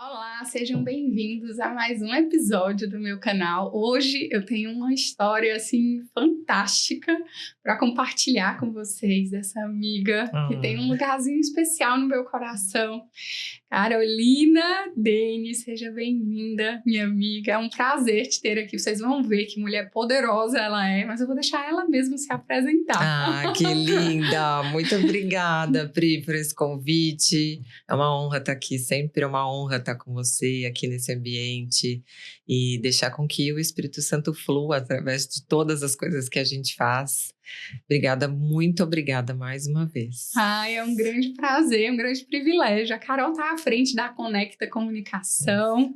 Olá, sejam bem-vindos a mais um episódio do meu canal. Hoje eu tenho uma história assim fantástica para compartilhar com vocês dessa amiga que tem um lugarzinho especial no meu coração. Carolina Dene, seja bem-vinda, minha amiga. É um prazer te ter aqui. Vocês vão ver que mulher poderosa ela é, mas eu vou deixar ela mesma se apresentar. Ah, que linda! Muito obrigada, Pri, por esse convite. É uma honra estar aqui, sempre é uma honra estar com você aqui nesse ambiente e deixar com que o Espírito Santo flua através de todas as coisas que a gente faz. Obrigada, muito obrigada mais uma vez. É um grande prazer, um grande privilégio. A Carol está à frente da Conecta Comunicação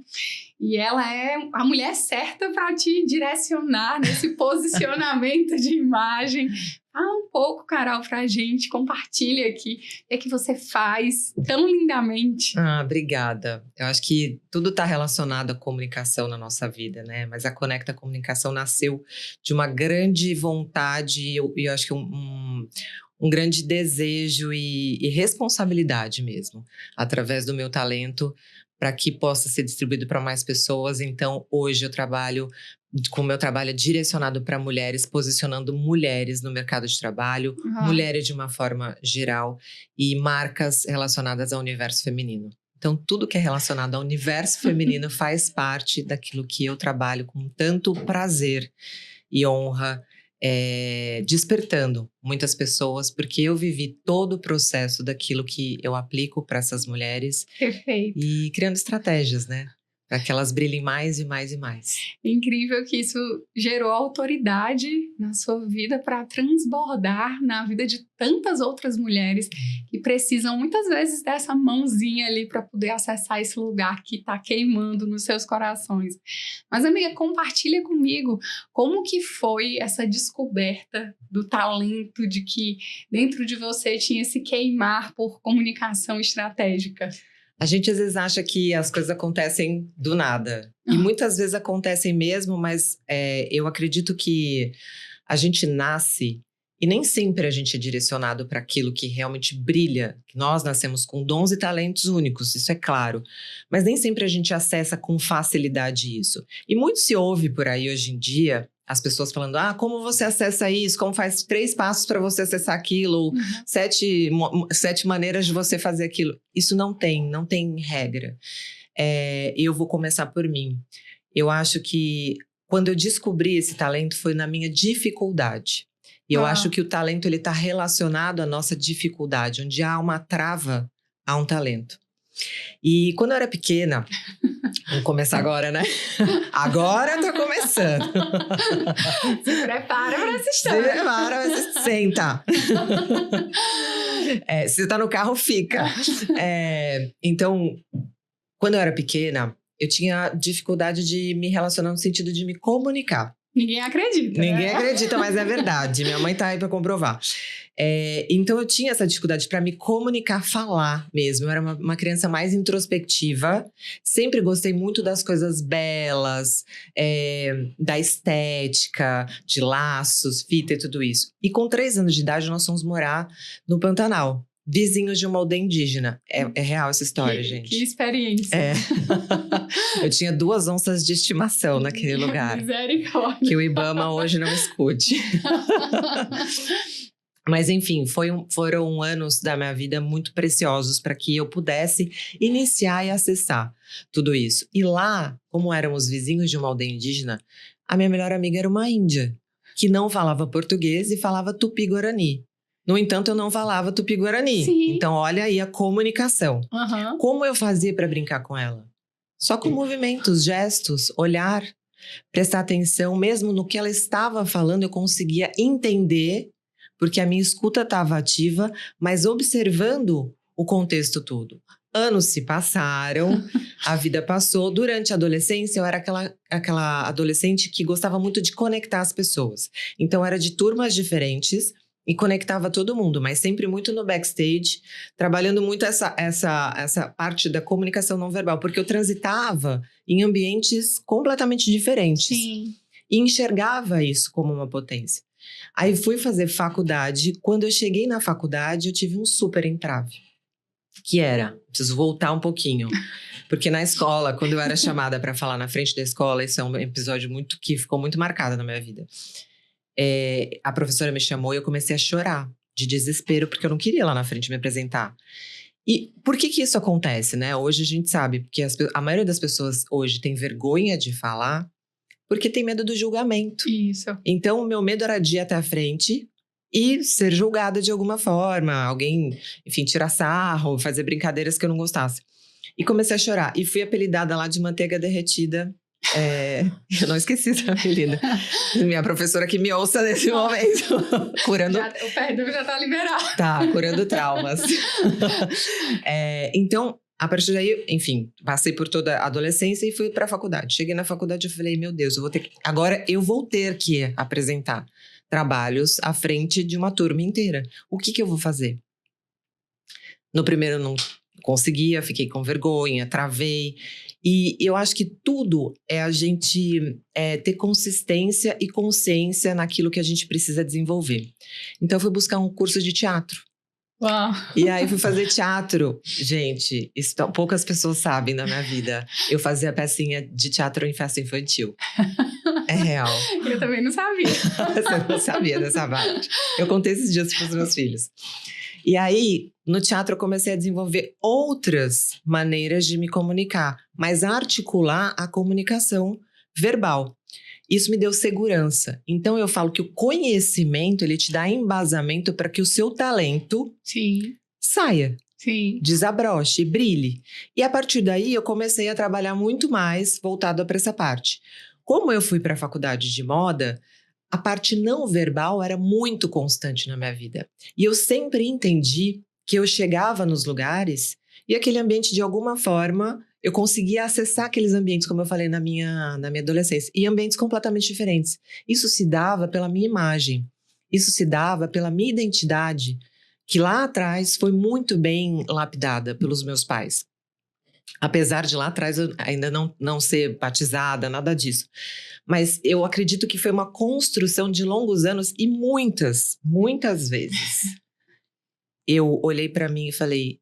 e ela é a mulher certa para te direcionar nesse posicionamento de imagem. Fala um pouco, Carol, pra gente, compartilha aqui o que você faz tão lindamente. Obrigada. Eu acho que tudo está relacionado à comunicação na nossa vida, né? Mas a Conecta Comunicação nasceu de uma grande vontade e eu acho que um grande desejo e responsabilidade mesmo, através do meu talento, para que possa ser distribuído para mais pessoas. Então, hoje eu trabalho com o meu trabalho direcionado para mulheres, posicionando mulheres no mercado de trabalho, mulheres de uma forma geral e marcas relacionadas ao universo feminino. Então, tudo que é relacionado ao universo feminino faz parte daquilo que eu trabalho com tanto prazer e honra, despertando muitas pessoas, porque eu vivi todo o processo daquilo que eu aplico para essas mulheres. Perfeito. E criando estratégias, né? Para que elas brilhem mais e mais e mais. Incrível que isso gerou autoridade na sua vida para transbordar na vida de tantas outras mulheres que precisam muitas vezes dessa mãozinha ali para poder acessar esse lugar que está queimando nos seus corações. Mas, amiga, compartilha comigo como que foi essa descoberta do talento de que dentro de você tinha esse queimar por comunicação estratégica. A gente às vezes acha que as coisas acontecem do nada. E muitas vezes acontecem mesmo, mas eu acredito que a gente nasce e nem sempre a gente é direcionado para aquilo que realmente brilha. Nós nascemos com dons e talentos únicos, isso é claro. Mas nem sempre a gente acessa com facilidade isso. E muito se ouve por aí hoje em dia as pessoas falando, como você acessa isso? Como faz 3 passos para você acessar aquilo? 7 maneiras de você fazer aquilo. Isso não tem regra. Eu vou começar por mim. Eu acho que quando eu descobri esse talento foi na minha dificuldade. E eu acho que o talento ele está relacionado à nossa dificuldade. Onde há uma trava, há um talento. E quando eu era pequena, vamos começar agora, né? Agora tô começando. Se prepara para essa história. Se prepara, senta. Se tá no carro, fica. Então, quando eu era pequena, eu tinha dificuldade de me relacionar no sentido de me comunicar. Ninguém acredita, Ninguém acredita, mas é verdade. Minha mãe tá aí pra comprovar. Então eu tinha essa dificuldade para me comunicar, falar mesmo. Eu era uma criança mais introspectiva. Sempre gostei muito das coisas belas, da estética, de laços, fita e tudo isso. E com 3 anos de idade nós fomos morar no Pantanal. Vizinhos de uma aldeia indígena. É real essa história, gente. Que experiência. Eu tinha 2 onças de estimação naquele lugar. Misericórdia. Que o Ibama hoje não escute. Mas enfim, foram anos da minha vida muito preciosos para que eu pudesse iniciar e acessar tudo isso. E lá, como éramos vizinhos de uma aldeia indígena, a minha melhor amiga era uma índia, que não falava português e falava tupi-guarani. No entanto, eu não falava tupi-guarani. Sim. Então, olha aí a comunicação. Como eu fazia para brincar com ela? Só com movimentos, gestos, olhar, prestar atenção. Mesmo no que ela estava falando, eu conseguia entender, porque a minha escuta estava ativa, mas observando o contexto todo. Anos se passaram, a vida passou. Durante a adolescência, eu era aquela adolescente que gostava muito de conectar as pessoas. Então, era de turmas diferentes e conectava todo mundo, mas sempre muito no backstage, trabalhando muito essa parte da comunicação não verbal, porque eu transitava em ambientes completamente diferentes. Sim. E enxergava isso como uma potência. Aí fui fazer faculdade. Quando eu cheguei na faculdade, eu tive um super entrave. Que era, preciso voltar um pouquinho. Porque na escola, quando eu era chamada para falar na frente da escola, isso é um episódio que ficou muito marcado na minha vida. A professora me chamou e eu comecei a chorar de desespero, porque eu não queria lá na frente me apresentar. E por que isso acontece, né? Hoje a gente sabe, porque a maioria das pessoas hoje tem vergonha de falar, porque tem medo do julgamento. Isso. Então, o meu medo era de ir até a frente e ser julgada de alguma forma. Alguém, enfim, tirar sarro, fazer brincadeiras que eu não gostasse. E comecei a chorar. E fui apelidada lá de manteiga derretida. Eu não esqueci esse apelido. Minha professora que me ouça nesse momento. Curando... O perdão já tá liberado. Tá, curando traumas. Então, a partir daí, enfim, passei por toda a adolescência e fui pra faculdade. Cheguei na faculdade e falei, meu Deus, agora eu vou ter que apresentar trabalhos à frente de uma turma inteira. O que eu vou fazer? No primeiro eu não conseguia, fiquei com vergonha, travei. E eu acho que tudo é a gente ter consistência e consciência naquilo que a gente precisa desenvolver. Então, eu fui buscar um curso de teatro. Uau. E aí, fui fazer teatro. Gente, poucas pessoas sabem da minha vida. Eu fazia pecinha de teatro em festa infantil. É real. Eu também não sabia. Você não sabia dessa parte. Eu contei esses dias para os meus filhos. E aí, no teatro, eu comecei a desenvolver outras maneiras de me comunicar, mas articular a comunicação verbal. Isso me deu segurança. Então, eu falo que o conhecimento, ele te dá embasamento para que o seu talento saia. Sim. Desabroche, brilhe. E a partir daí, eu comecei a trabalhar muito mais voltado para essa parte. Como eu fui para a faculdade de moda, a parte não verbal era muito constante na minha vida. E eu sempre entendi que eu chegava nos lugares e aquele ambiente, de alguma forma, eu conseguia acessar aqueles ambientes, como eu falei na minha adolescência, e ambientes completamente diferentes. Isso se dava pela minha imagem, isso se dava pela minha identidade, que lá atrás foi muito bem lapidada pelos meus pais. Apesar de lá atrás eu ainda não ser batizada, nada disso. Mas eu acredito que foi uma construção de longos anos e muitas vezes eu olhei para mim e falei,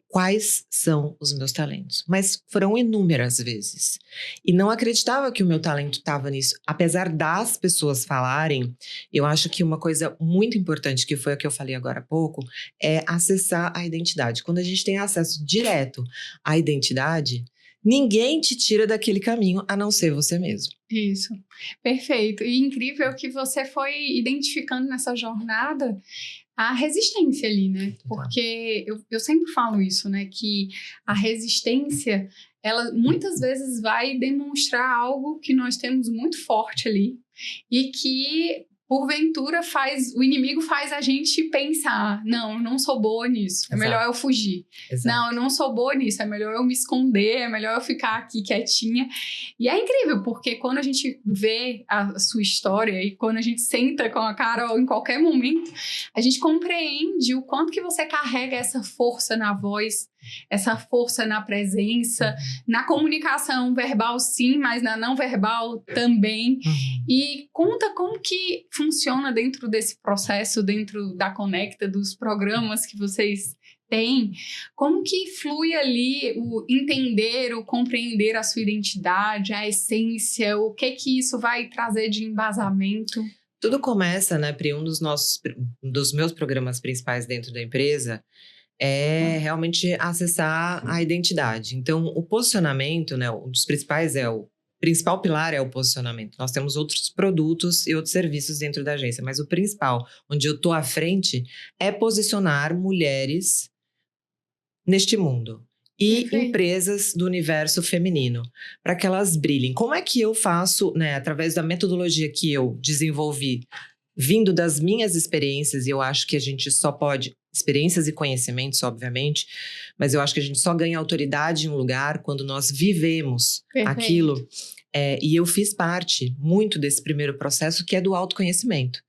quais são os meus talentos? Mas foram inúmeras vezes. E não acreditava que o meu talento estava nisso. Apesar das pessoas falarem, eu acho que uma coisa muito importante, que foi a que eu falei agora há pouco, é acessar a identidade. Quando a gente tem acesso direto à identidade, ninguém te tira daquele caminho, a não ser você mesmo. Isso, perfeito. E incrível que você foi identificando nessa jornada a resistência ali, né? Porque eu sempre falo isso, né? Que a resistência, ela muitas vezes vai demonstrar algo que nós temos muito forte ali e que, porventura, o inimigo faz a gente pensar, não, eu não sou boa nisso, é melhor eu fugir. Exato. Não, eu não sou boa nisso, é melhor eu me esconder, é melhor eu ficar aqui quietinha. E é incrível, porque quando a gente vê a sua história e quando a gente senta com a Carol em qualquer momento, a gente compreende o quanto que você carrega essa força na voz, essa força na presença, na comunicação verbal sim, mas na não verbal também. E conta como que funciona dentro desse processo, dentro da Conecta, dos programas que vocês têm, como que flui ali o entender, o compreender a sua identidade, a essência, o que isso vai trazer de embasamento? Tudo começa, né, Pri, um dos meus programas principais dentro da empresa é realmente acessar a identidade. Então, o posicionamento, né, um dos principais o principal pilar é o posicionamento. Nós temos outros produtos e outros serviços dentro da agência, mas o principal, onde eu estou à frente, é posicionar mulheres neste mundo e empresas do universo feminino, para que elas brilhem. Como é que eu faço, né, através da metodologia que eu desenvolvi, vindo das minhas experiências, e eu acho que a gente só pode, experiências e conhecimentos, obviamente, mas eu acho que a gente só ganha autoridade em um lugar quando nós vivemos aquilo. E eu fiz parte muito desse primeiro processo, que é do autoconhecimento.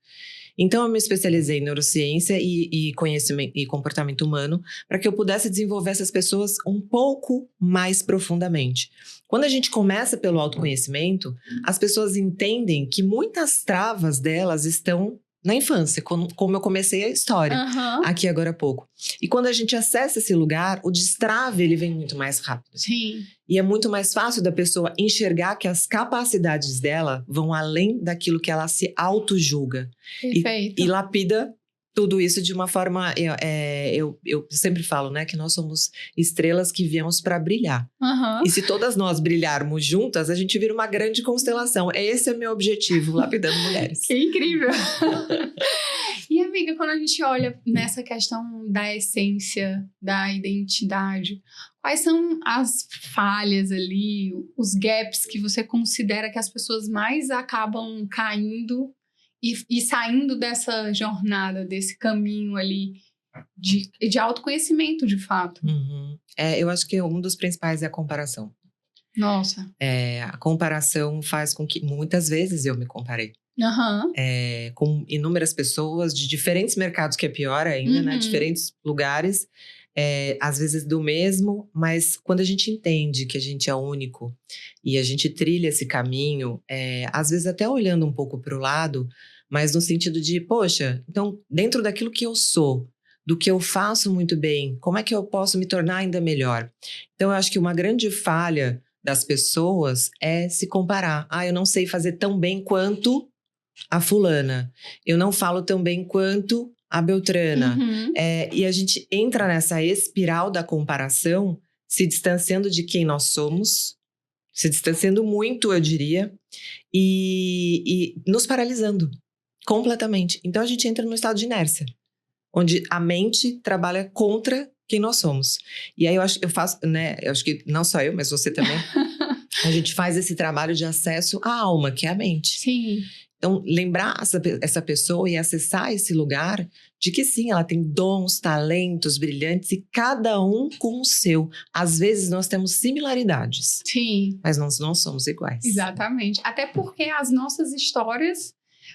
Então, eu me especializei em neurociência e conhecimento e comportamento humano para que eu pudesse desenvolver essas pessoas um pouco mais profundamente. Quando a gente começa pelo autoconhecimento, as pessoas entendem que muitas travas delas estão na infância, como eu comecei a história aqui agora há pouco. E quando a gente acessa esse lugar, o destrave ele vem muito mais rápido. Sim. E é muito mais fácil da pessoa enxergar que as capacidades dela vão além daquilo que ela se auto-julga. Perfeito. E lapida tudo isso de uma forma... Eu sempre falo, né, que nós somos estrelas que viemos para brilhar. E se todas nós brilharmos juntas, a gente vira uma grande constelação. Esse é o meu objetivo, lapidando mulheres. Que incrível! E, amiga, quando a gente olha nessa questão da essência, da identidade, quais são as falhas ali, os gaps que você considera que as pessoas mais acabam caindo e saindo dessa jornada, desse caminho ali de autoconhecimento, de fato? Eu acho que um dos principais é a comparação. Nossa. A comparação faz com que, muitas vezes eu me comparei. Com inúmeras pessoas de diferentes mercados, que é pior ainda, né? Diferentes lugares, às vezes do mesmo, mas quando a gente entende que a gente é único e a gente trilha esse caminho, às vezes até olhando um pouco para o lado, mas no sentido de, poxa, então dentro daquilo que eu sou, do que eu faço muito bem, como é que eu posso me tornar ainda melhor? Então eu acho que uma grande falha das pessoas é se comparar. Eu não sei fazer tão bem quanto a fulana. Eu não falo tão bem quanto a Beltrana. E a gente entra nessa espiral da comparação, se distanciando de quem nós somos, se distanciando muito, eu diria, e nos paralisando completamente. Então a gente entra num estado de inércia, onde a mente trabalha contra quem nós somos. E aí eu acho que não só eu, mas você também, a gente faz esse trabalho de acesso à alma, que é a mente. Sim. Então, lembrar essa pessoa e acessar esse lugar de que sim, ela tem dons, talentos brilhantes e cada um com o seu. Às vezes nós temos similaridades. Sim. Mas nós não somos iguais. Exatamente. Até porque as nossas histórias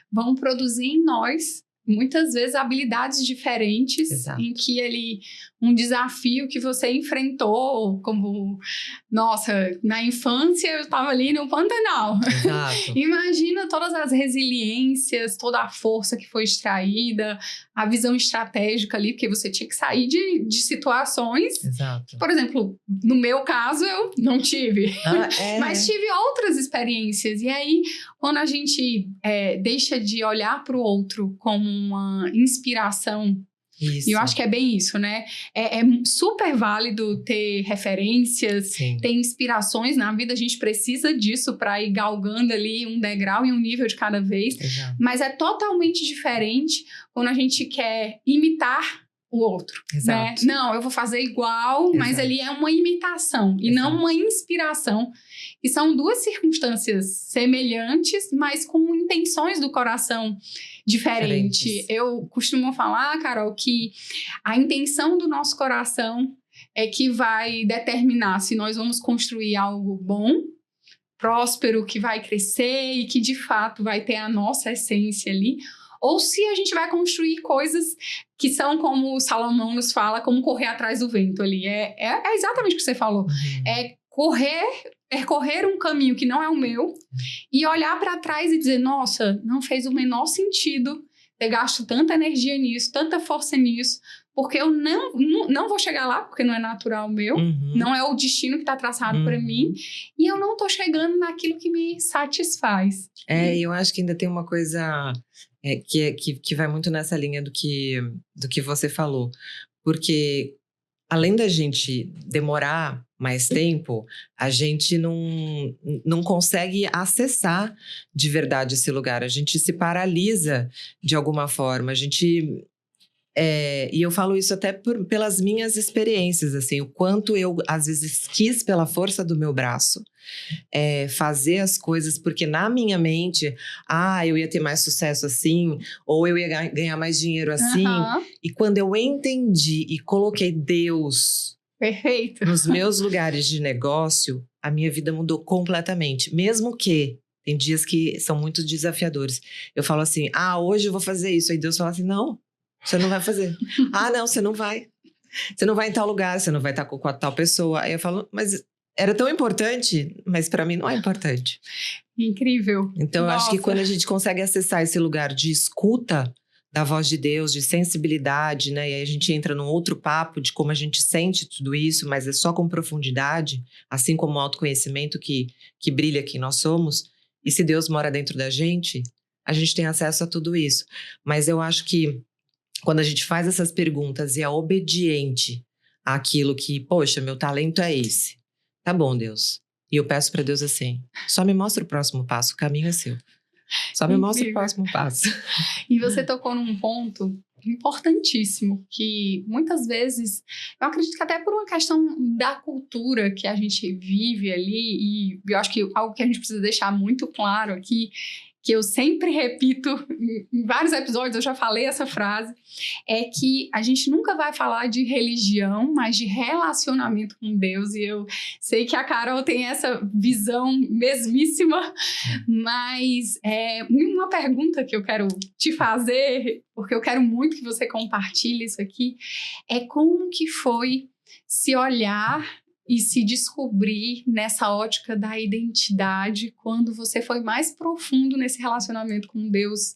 vão produzir em nós muitas vezes habilidades diferentes. Exato. Em que ali um desafio que você enfrentou, como, nossa, na infância eu estava ali no Pantanal. Exato. Imagina todas as resiliências, toda a força que foi extraída, a visão estratégica ali, porque você tinha que sair de situações. Exato. Por exemplo, no meu caso, eu não tive. Mas tive outras experiências. E aí, quando a gente deixa de olhar para o outro como uma inspiração, isso. E eu acho que é bem isso, né? É super válido ter referências, Sim. ter inspirações na vida. A gente precisa disso para ir galgando ali um degrau e um nível de cada vez. Exato. Mas é totalmente diferente quando a gente quer imitar o outro, Exato. né? Não, eu vou fazer igual, mas Exato. ali é uma imitação e não uma inspiração. E são duas circunstâncias semelhantes, mas com intenções do coração diferentes. Eu costumo falar, Carol, que a intenção do nosso coração é que vai determinar se nós vamos construir algo bom, próspero, que vai crescer e que de fato vai ter a nossa essência ali, ou se a gente vai construir coisas que são, como o Salomão nos fala, como correr atrás do vento ali. É exatamente o que você falou. É correr um caminho que não é o meu e olhar para trás e dizer, nossa, não fez o menor sentido ter gasto tanta energia nisso, tanta força nisso, porque eu não vou chegar lá, porque não é natural meu, não é o destino que está traçado para mim, e eu não estou chegando naquilo que me satisfaz. Eu acho que ainda tem uma coisa que vai muito nessa linha do que você falou, porque além da gente demorar mais tempo, a gente não consegue acessar de verdade esse lugar. A gente se paralisa de alguma forma. A gente... e eu falo isso até pelas minhas experiências, assim, o quanto eu, às vezes, quis pela força do meu braço fazer as coisas, porque na minha mente, eu ia ter mais sucesso assim, ou eu ia ganhar mais dinheiro assim. E quando eu entendi e coloquei Deus Perfeito. nos meus lugares de negócio, a minha vida mudou completamente. Mesmo que tem dias que são muito desafiadores. Eu falo assim, hoje eu vou fazer isso. Aí Deus fala assim, não, você não vai fazer. Não, você não vai. Você não vai em tal lugar, você não vai estar com a tal pessoa. Aí eu falo, mas era tão importante, mas para mim não é importante. Incrível. Então, eu acho que quando a gente consegue acessar esse lugar de escuta da voz de Deus, de sensibilidade, né? E aí a gente entra num outro papo de como a gente sente tudo isso, mas é só com profundidade, assim como o autoconhecimento que brilha quem nós somos. E se Deus mora dentro da gente, a gente tem acesso a tudo isso. Mas eu acho que quando a gente faz essas perguntas e é obediente àquilo que, poxa, meu talento é esse. Tá bom, Deus. E eu peço para Deus assim, só me mostra o próximo passo, o caminho é seu. Só me mostra o próximo passo. E você tocou num ponto importantíssimo, que muitas vezes, eu acredito que até por uma questão da cultura que a gente vive ali, e eu acho que algo que a gente precisa deixar muito claro aqui, que eu sempre repito, em vários episódios eu já falei essa frase, é que a gente nunca vai falar de religião, mas de relacionamento com Deus. E eu sei que a Carol tem essa visão mesmíssima, mas uma pergunta que eu quero te fazer, porque eu quero muito que você compartilhe isso aqui, é como que foi se olhar e se descobrir nessa ótica da identidade quando você foi mais profundo nesse relacionamento com Deus.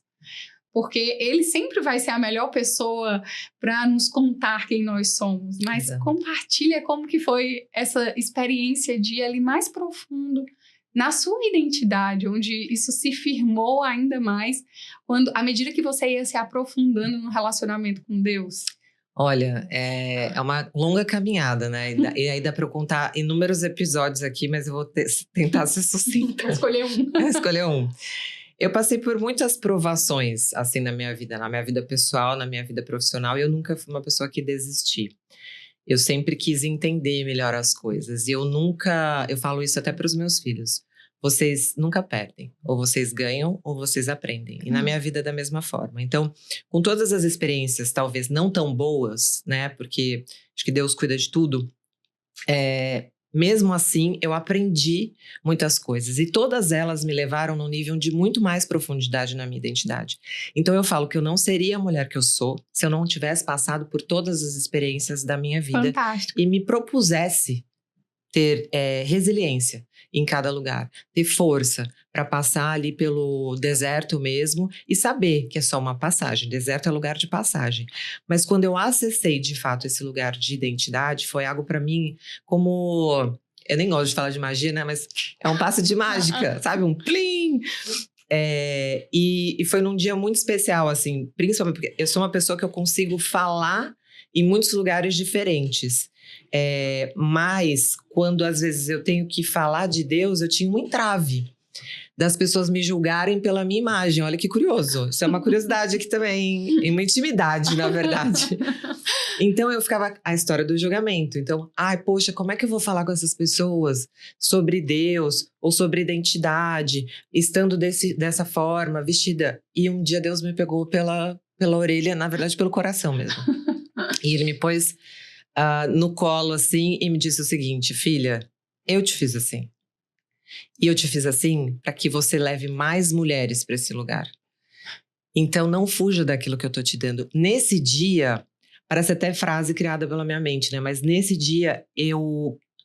Porque ele sempre vai ser a melhor pessoa para nos contar quem nós somos. Mas compartilha como que foi essa experiência de ir ali mais profundo na sua identidade, onde isso se firmou ainda mais à medida que você ia se aprofundando no relacionamento com Deus. Olha, é uma longa caminhada, né? E aí dá para eu contar inúmeros episódios aqui, mas eu vou tentar ser sucinta. Escolher um. Escolher um. Eu passei por muitas provações, assim, na minha vida pessoal, na minha vida profissional, e eu nunca fui uma pessoa que desisti. Eu sempre quis entender melhor as coisas. E eu falo isso até para os meus filhos. Vocês nunca perdem. Ou vocês ganham, ou vocês aprendem. E na minha vida é da mesma forma. Então, com todas as experiências, talvez não tão boas, né? Porque acho que Deus cuida de tudo. Mesmo assim, eu aprendi muitas coisas. E todas elas me levaram num nível de muito mais profundidade na minha identidade. Então, eu falo que eu não seria a mulher que eu sou se eu não tivesse passado por todas as experiências da minha vida. Fantástico. E me propusesse ter resiliência em cada lugar, ter força para passar ali pelo deserto mesmo e saber que é só uma passagem. Deserto é lugar de passagem. Mas quando eu acessei de fato esse lugar de identidade, foi algo para mim como... Eu nem gosto de falar de magia, né? Mas é um passe de mágica, sabe? Um plim! E foi num dia muito especial, assim, principalmente porque eu sou uma pessoa que eu consigo falar em muitos lugares diferentes. Mas quando às vezes eu tenho que falar de Deus, eu tinha um entrave das pessoas me julgarem pela minha imagem. Olha que curioso, isso é uma curiosidade aqui também, uma intimidade, na verdade. Então eu ficava a história do julgamento. Então, poxa, como é que eu vou falar com essas pessoas sobre Deus ou sobre identidade, estando dessa forma, vestida? E um dia Deus me pegou pela orelha, na verdade pelo coração mesmo. E ele me pôs no colo assim e me disse o seguinte: filha, eu te fiz assim. E eu te fiz assim para que você leve mais mulheres para esse lugar. Então não fuja daquilo que eu tô te dando. Nesse dia, parece até frase criada pela minha mente, né? Mas nesse dia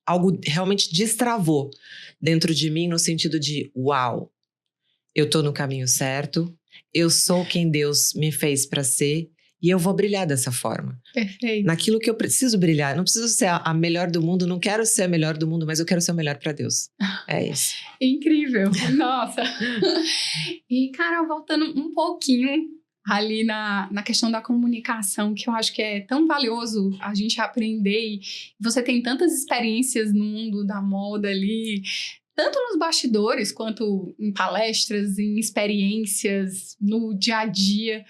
algo realmente destravou dentro de mim no sentido de uau, eu tô no caminho certo, eu sou quem Deus me fez para ser. E eu vou brilhar dessa forma. Perfeito. Naquilo que eu preciso brilhar. Eu não preciso ser a melhor do mundo, não quero ser a melhor do mundo, mas eu quero ser o melhor para Deus. É isso. Incrível. Nossa. E, Carol, voltando um pouquinho ali na questão da comunicação, que eu acho que é tão valioso a gente aprender. E você tem tantas experiências no mundo da moda ali, tanto nos bastidores, quanto em palestras, em experiências, no dia a dia.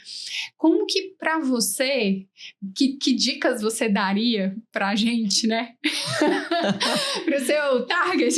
Como que para você, que dicas você daria pra gente, né? Pro seu target.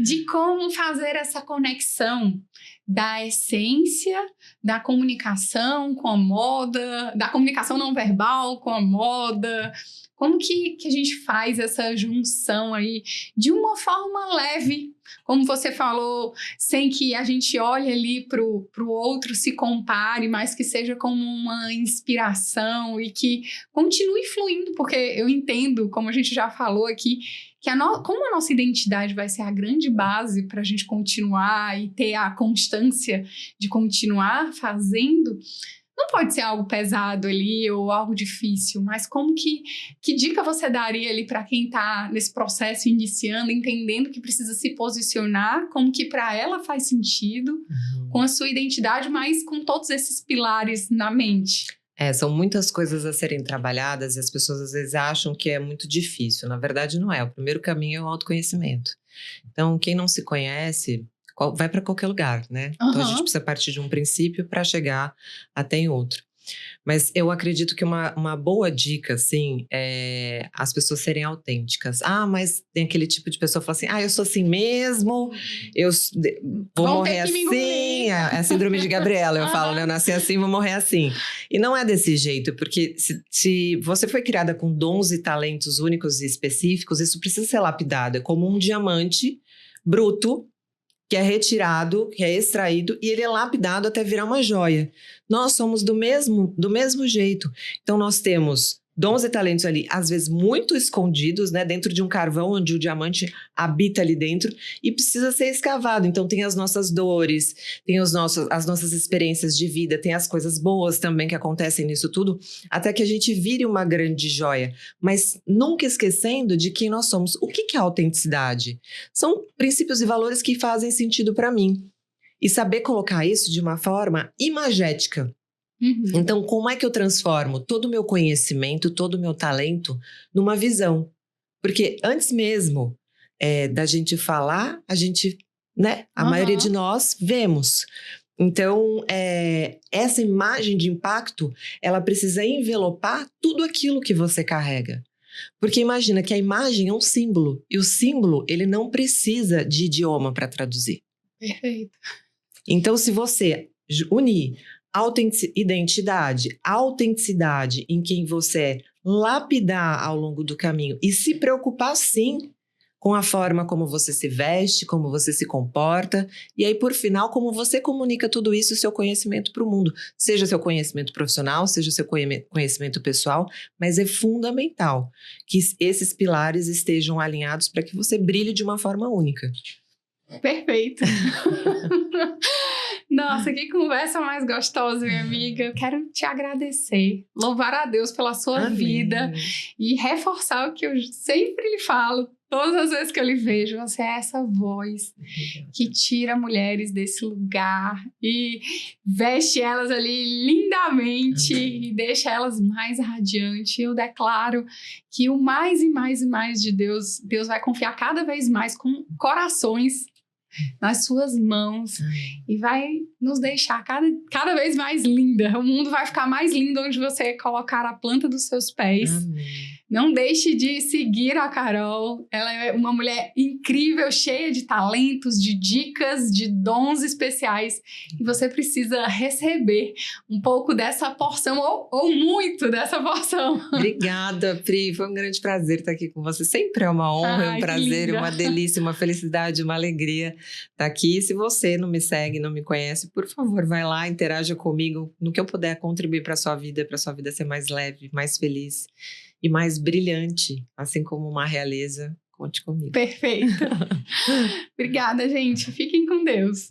De como fazer essa conexão da essência da comunicação com a moda, da comunicação não verbal com a moda. Como que a gente faz essa junção aí de uma forma leve, como você falou, sem que a gente olhe ali pro outro, se compare, mas que seja como uma inspiração e que continue fluindo, porque eu entendo, como a gente já falou aqui, que como a nossa identidade vai ser a grande base para a gente continuar e ter a constância de continuar fazendo, não pode ser algo pesado ali ou algo difícil, mas como que dica você daria ali para quem está nesse processo iniciando, entendendo que precisa se posicionar, como que para ela faz sentido, com a sua identidade, mas com todos esses pilares na mente? São muitas coisas a serem trabalhadas e as pessoas às vezes acham que é muito difícil. Na verdade, não é. O primeiro caminho é o autoconhecimento. Então, quem não se conhece vai para qualquer lugar, né? Então, a gente precisa partir de um princípio para chegar até em outro. Mas eu acredito que uma boa dica, assim, é as pessoas serem autênticas. Mas tem aquele tipo de pessoa que fala assim, eu sou assim mesmo, eu vou morrer assim. É a síndrome de Gabriela, eu falo, né? Eu nasci assim, vou morrer assim. E não é desse jeito, porque se você foi criada com dons e talentos únicos e específicos, isso precisa ser lapidado. É como um diamante bruto, que é retirado, que é extraído, e ele é lapidado até virar uma joia. Nós somos do mesmo jeito. Então, nós temos dons e talentos ali, às vezes muito escondidos, né? Dentro de um carvão onde o diamante habita ali dentro e precisa ser escavado. Então, tem as nossas dores, tem as nossas experiências de vida, tem as coisas boas também que acontecem nisso tudo, até que a gente vire uma grande joia. Mas nunca esquecendo de quem nós somos. O que é autenticidade? São princípios e valores que fazem sentido para mim. E saber colocar isso de uma forma imagética. Então, como é que eu transformo todo o meu conhecimento, todo o meu talento numa visão? Porque antes mesmo da gente falar, a gente, né? A maioria de nós vemos. Então, essa imagem de impacto, ela precisa envelopar tudo aquilo que você carrega. Porque imagina que a imagem é um símbolo. E o símbolo, ele não precisa de idioma para traduzir. Perfeito. Então, se você unir autenticidade em quem você é, lapidar ao longo do caminho e se preocupar sim com a forma como você se veste, como você se comporta e aí por final como você comunica tudo isso, seu conhecimento para o mundo, seja seu conhecimento profissional, seja seu conhecimento pessoal, mas é fundamental que esses pilares estejam alinhados para que você brilhe de uma forma única. Perfeito. Nossa, que conversa mais gostosa, minha amiga. Eu quero te agradecer, louvar a Deus pela sua vida e reforçar o que eu sempre lhe falo, todas as vezes que eu lhe vejo. Você é essa voz que tira mulheres desse lugar e veste elas ali lindamente e deixa elas mais radiantes. Eu declaro que o mais e mais e mais de Deus vai confiar cada vez mais com corações nas suas mãos e vai nos deixar cada vez mais linda. O mundo vai ficar mais lindo onde você colocar a planta dos seus pés. Amém. Não deixe de seguir a Carol. Ela é uma mulher incrível, cheia de talentos, de dicas, de dons especiais. E você precisa receber um pouco dessa porção ou muito dessa porção. Obrigada, Pri. Foi um grande prazer estar aqui com você. Sempre é uma honra, um prazer, uma delícia, uma felicidade, uma alegria estar aqui. Se você não me segue, não me conhece, por favor, vai lá, interaja comigo no que eu puder contribuir para a sua vida ser mais leve, mais feliz e mais brilhante, assim como uma realeza. Conte comigo. Perfeito. Obrigada, gente. Fiquem com Deus.